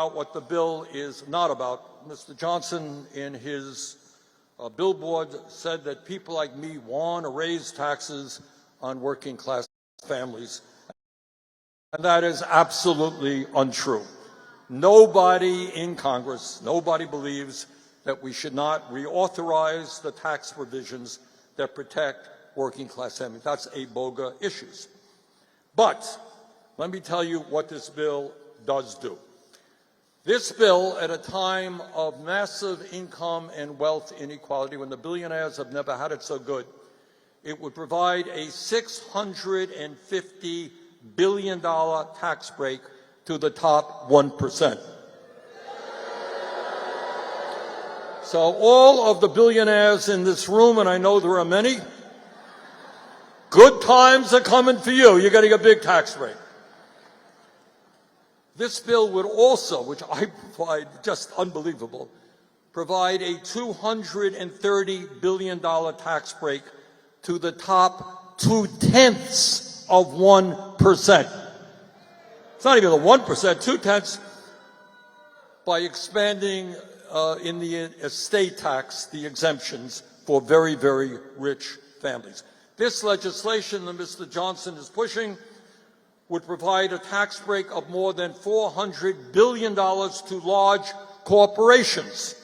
what the bill is not about. Mr. Johnson, in his billboard, said that people like me want to raise taxes on working class families. And that is absolutely untrue. Nobody in Congress, nobody believes that we should not reauthorize the tax provisions that protect working class families. That's a bogus issue. But let me tell you what this bill does do. This bill, at a time of massive income and wealth inequality, when the billionaires have never had it so good, it would provide a $650 billion tax break to the top 1%. So all of the billionaires in this room, and I know there are many, good times are coming for you. You're getting a big tax break. This bill would also, which I find just unbelievable, provide a $230 billion tax break to the top 0.2%. It's not even the 1%, 0.2, by expanding in the estate tax the exemptions for very, very rich families. This legislation that Mr. Johnson is pushing would provide a tax break of more than $400 billion to large corporations.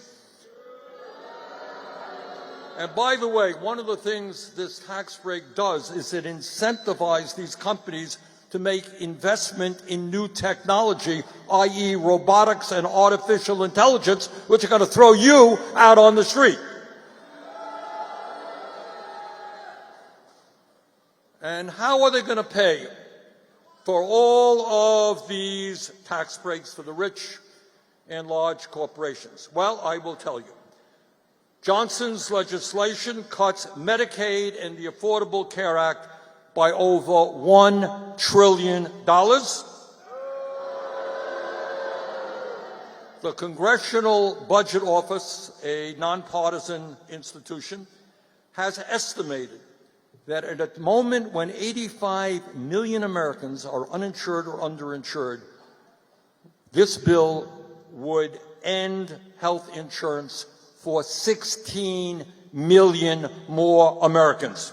And by the way, one of the things this tax break does is it incentivizes these companies to make investment in new technology, i.e. robotics and artificial intelligence, which are going to throw you out on the street. And how are they going to pay for all of these tax breaks for the rich and large corporations? Well, I will tell you. Johnson's legislation cuts Medicaid and the Affordable Care Act by over $1 trillion. The Congressional Budget Office, a nonpartisan institution, has estimated that at a moment when 85 million Americans are uninsured or underinsured, this bill would end health insurance for 16 million more Americans.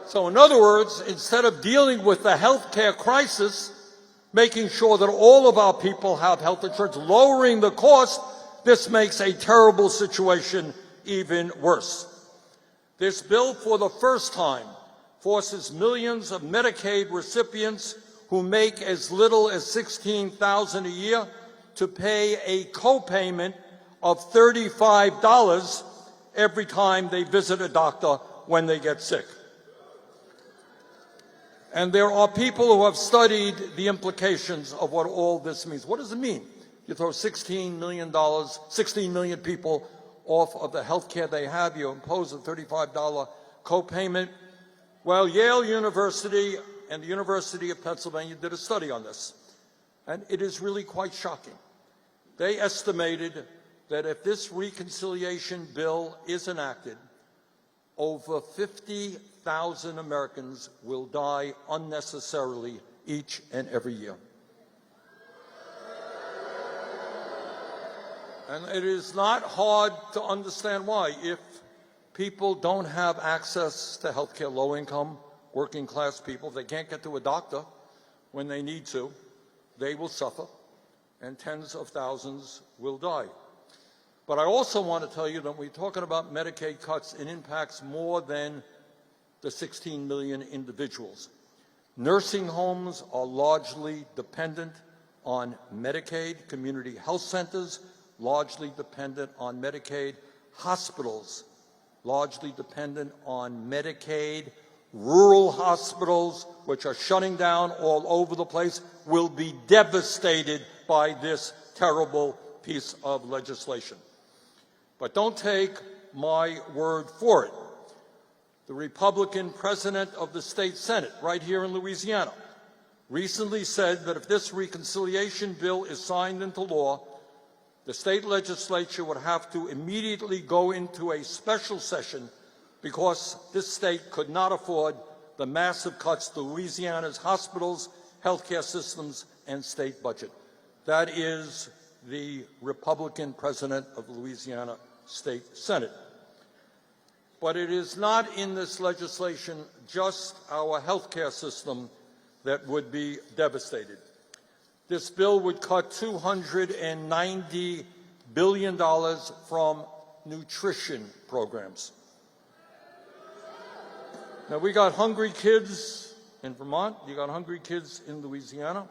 So in other words, instead of dealing with the health care crisis, making sure that all of our people have health insurance, lowering the cost, this makes a terrible situation even worse. This bill, for the first time, forces millions of Medicaid recipients who make as little as $16,000 a year to pay a copayment of $35 every time they visit a doctor when they get sick. And there are people who have studied the implications of what all this means. What does it mean? You throw $16 million people off of the health care they have, you impose a $35 copayment. Well, Yale University and the University of Pennsylvania did a study on this, and it is really quite shocking. They estimated that if this reconciliation bill is enacted, over 50,000 Americans will die unnecessarily each and every year. And it is not hard to understand why. If people don't have access to health care, low-income, working-class people, if they can't get to a doctor when they need to, they will suffer, and tens of thousands will die. But I also want to tell you that when we're talking about Medicaid cuts, it impacts more than the 16 million individuals. Nursing homes are largely dependent on Medicaid, community health centers largely dependent on Medicaid, hospitals largely dependent on Medicaid, rural hospitals, which are shutting down all over the place, will be devastated by this terrible piece of legislation. But don't take my word for it. The Republican president of the state Senate, right here in Louisiana, recently said that if this reconciliation bill is signed into law, the state legislature would have to immediately go into a special session because this state could not afford the massive cuts to Louisiana's hospitals, healthcare systems and state budget. That is the Republican president of Louisiana State Senate. But it is not in this legislation just our healthcare system that would be devastated. This bill would cut $290 billion from nutrition programs. Now, we got hungry kids in Vermont. You got hungry kids in Louisiana,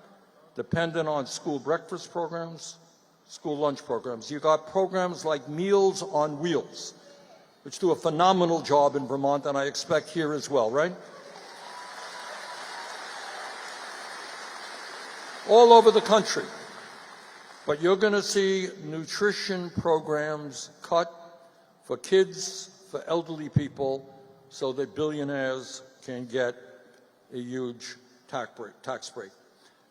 dependent on school breakfast programs, school lunch programs. You got programs like Meals on Wheels, which do a phenomenal job in Vermont, and I expect here as well, right? All over the country. But you're going to see nutrition programs cut for kids, for elderly people, so that billionaires can get a huge tax break.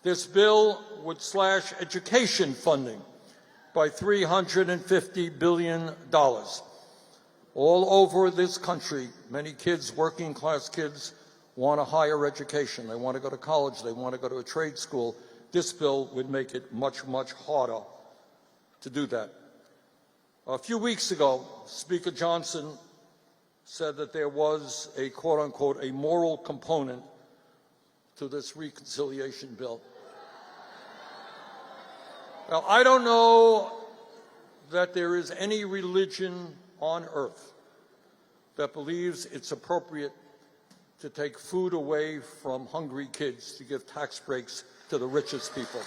This bill would slash education funding by $350 billion. All over this country, many kids, working class kids, want a higher education. They want to go to college. They want to go to a trade school. This bill would make it much, much harder to do that. A few weeks ago, Speaker Johnson said that there was a, quote unquote, a moral component to this reconciliation bill. Now, I don't know that there is any religion on earth that believes it's appropriate to take food away from hungry kids to give tax breaks to the richest people.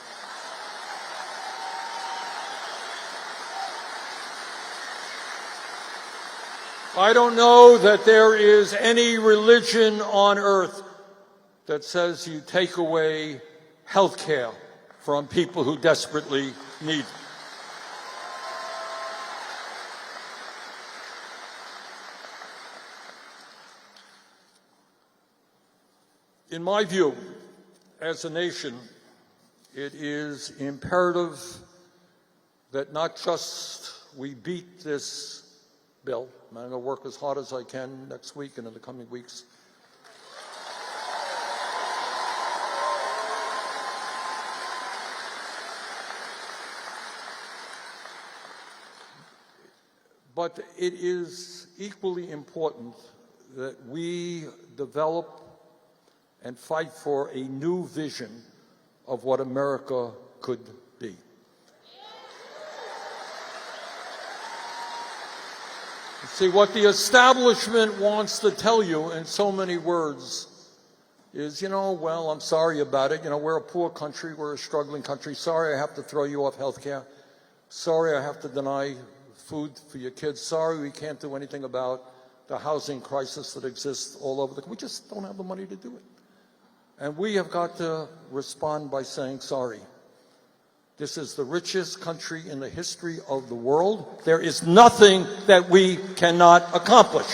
I don't know that there is any religion on earth that says you take away health care from people who desperately need it. In my view, as a nation, it is imperative that not just we beat this bill. I'm going to work as hard as I can next week and in the coming weeks. But it is equally important that we develop and fight for a new vision of what America could be. See, what the establishment wants to tell you in so many words is, well, I'm sorry about it. We're a poor country. We're a struggling country. Sorry I have to throw you off health care. Sorry I have to deny food for your kids. Sorry we can't do anything about the housing crisis that exists all over the country. We just don't have the money to do it. And we have got to respond by saying sorry. This is the richest country in the history of the world. There is nothing that we cannot accomplish.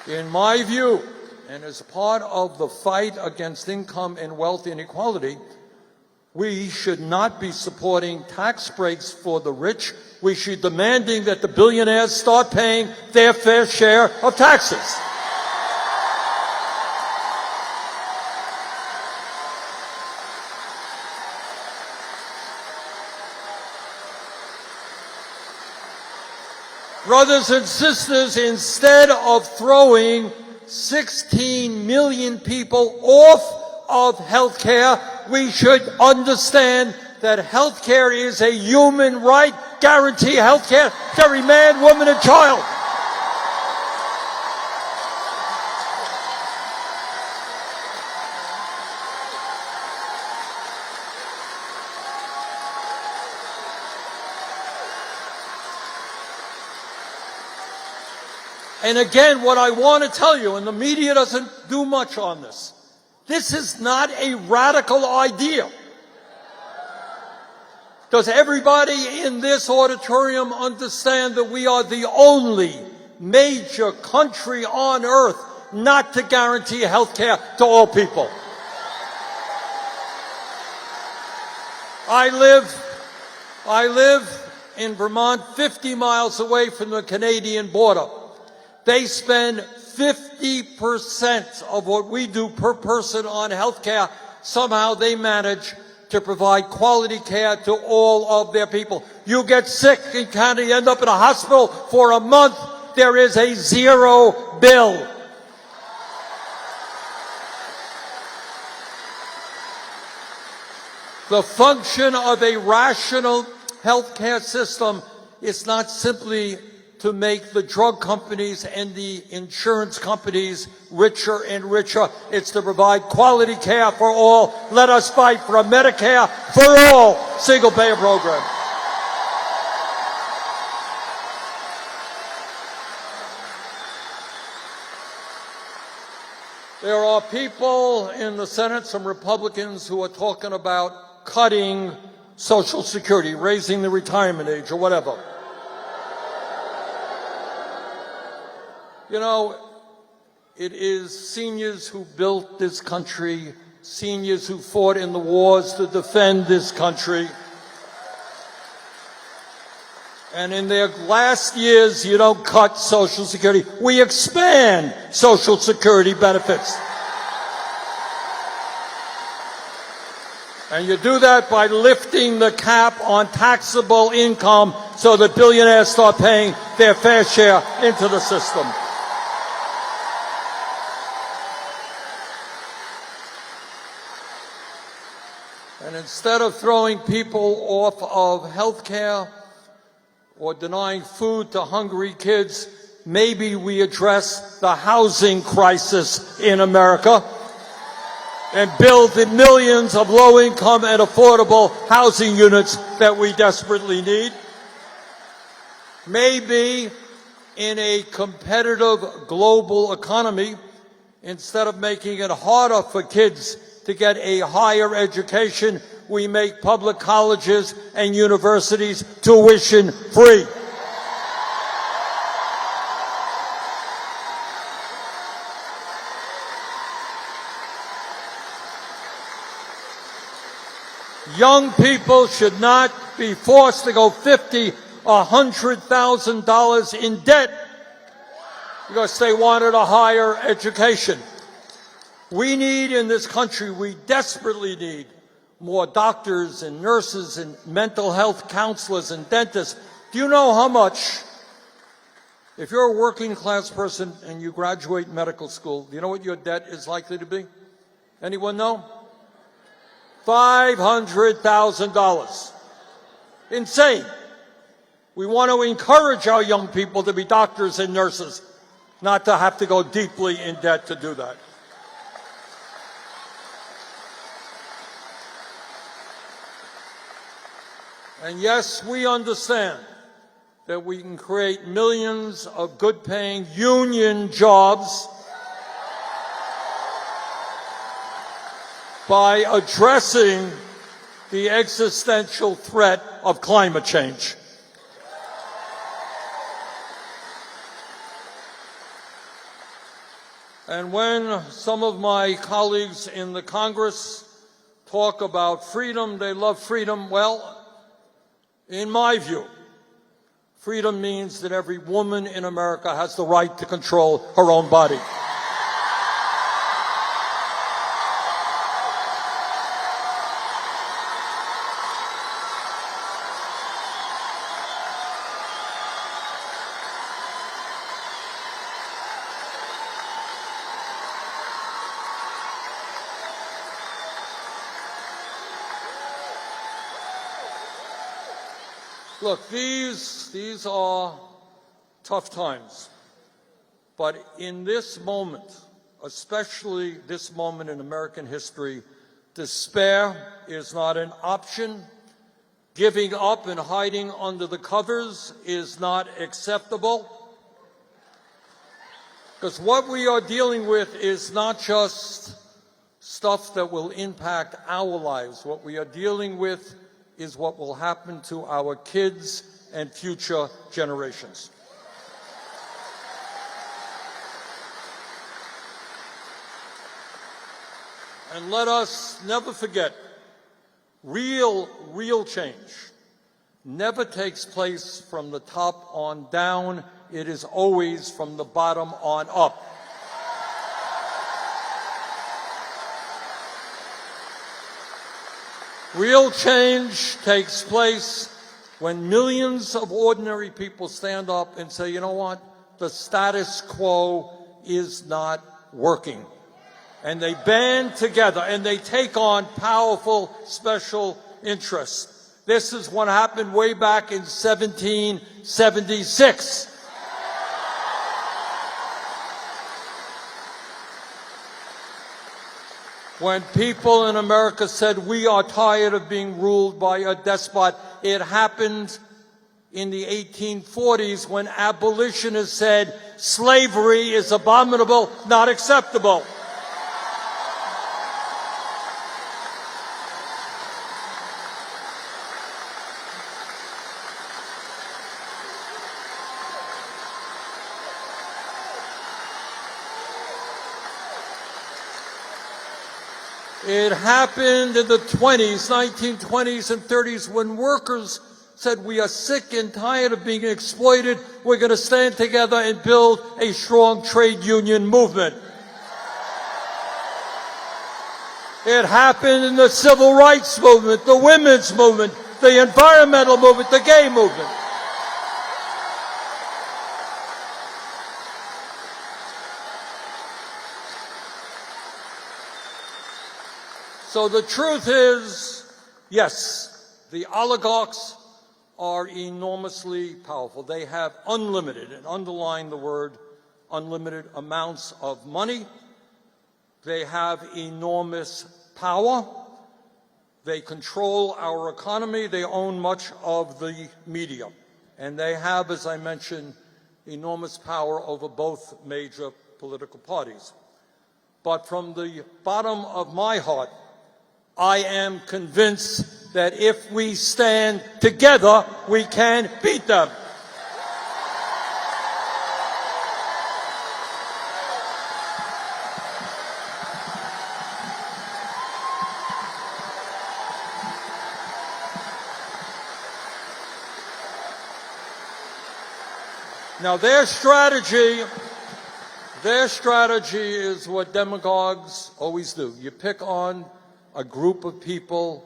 In my view, and as part of the fight against income and wealth inequality, we should not be supporting tax breaks for the rich. We should be demanding that the billionaires start paying their fair share of taxes. Brothers and sisters, instead of throwing 16 million people off of health care, we should understand that health care is a human right. Guarantee health care to every man, woman, and child. And again, what I want to tell you, and the media doesn't do much on this, this is not a radical idea. Does everybody in this auditorium understand that we are the only major country on earth not to guarantee health care to all people? I live in Vermont, 50 miles away from the Canadian border. They spend 50% of what we do per person on health care. Somehow they manage to provide quality care to all of their people. You get sick in Canada, you end up in a hospital for a month, there is a zero bill. The function of a rational healthcare system is not simply to make the drug companies and the insurance companies richer and richer. It's to provide quality care for all. Let us fight for a Medicare for all single-payer program. There are people in the Senate, some Republicans, who are talking about cutting Social Security, raising the retirement age or whatever. You know, it is seniors who built this country, seniors who fought in the wars to defend this country. And in their last years, you don't cut Social Security. We expand Social Security benefits. And you do that by lifting the cap on taxable income so that billionaires start paying their fair share into the system. And instead of throwing people off of health care or denying food to hungry kids, maybe we address the housing crisis in America and build the millions of low-income and affordable housing units that we desperately need. Maybe in a competitive global economy, instead of making it harder for kids to get a higher education, we make public colleges and universities tuition free. Young people should not be forced to go $50,000 or $100,000 in debt because they wanted a higher education. We need in this country, we desperately need more doctors and nurses and mental health counselors and dentists. Do you know how much, if you're a working class person and you graduate medical school, do you know what your debt is likely to be? Anyone know? $500,000. Insane. We want to encourage our young people to be doctors and nurses, not to have to go deeply in debt to do that. And yes, we understand that we can create millions of good-paying union jobs by addressing the existential threat of climate change. And when some of my colleagues in the Congress talk about freedom, they love freedom, well, in my view, freedom means that every woman in America has the right to control her own body. Look, these are tough times, but in this moment, especially this moment in American history, despair is not an option. Giving up and hiding under the covers is not acceptable. Because what we are dealing with is not just stuff that will impact our lives. What we are dealing with is what will happen to our kids and future generations. And let us never forget, real change never takes place from the top on down. It is always from the bottom on up. Real change takes place when millions of ordinary people stand up and say, you know what, the status quo is not working. And they band together and they take on powerful special interests. This is what happened way back in 1776. When people in America said, we are tired of being ruled by a despot. It happened in the 1840s when abolitionists said, slavery is abominable, not acceptable. It happened in the 1920s and 30s, when workers said, we are sick and tired of being exploited. We're going to stand together and build a strong trade union movement. It happened in the civil rights movement, the women's movement, the environmental movement, the gay movement. So the truth is, yes, the oligarchs are enormously powerful. They have unlimited, and underline the word unlimited, amounts of money. They have enormous power. They control our economy. They own much of the media. And they have, as I mentioned, enormous power over both major political parties. But from the bottom of my heart, I am convinced that if we stand together, we can beat them. Now, their strategy is what demagogues always do. You pick on a group of people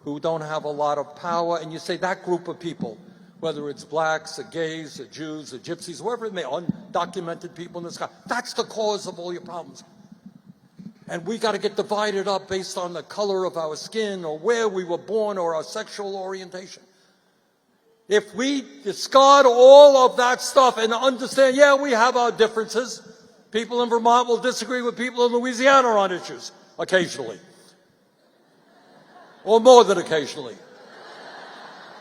who don't have a lot of power, and you say that group of people, whether it's blacks or gays or Jews or gypsies, whoever it may, undocumented people in this country, that's the cause of all your problems. And we got to get divided up based on the color of our skin or where we were born or our sexual orientation. If we discard all of that stuff and understand, yeah, we have our differences. People in Vermont will disagree with people in Louisiana on issues occasionally. Or more than occasionally.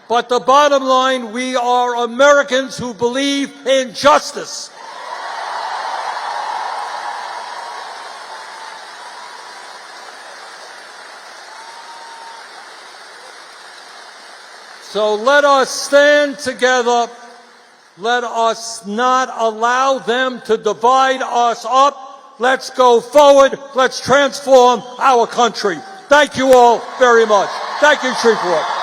But the bottom line, we are Americans who believe in justice. So let us stand together. Let us not allow them to divide us up. Let's go forward. Let's transform our country. Thank you all very much. Thank you, Shreveport.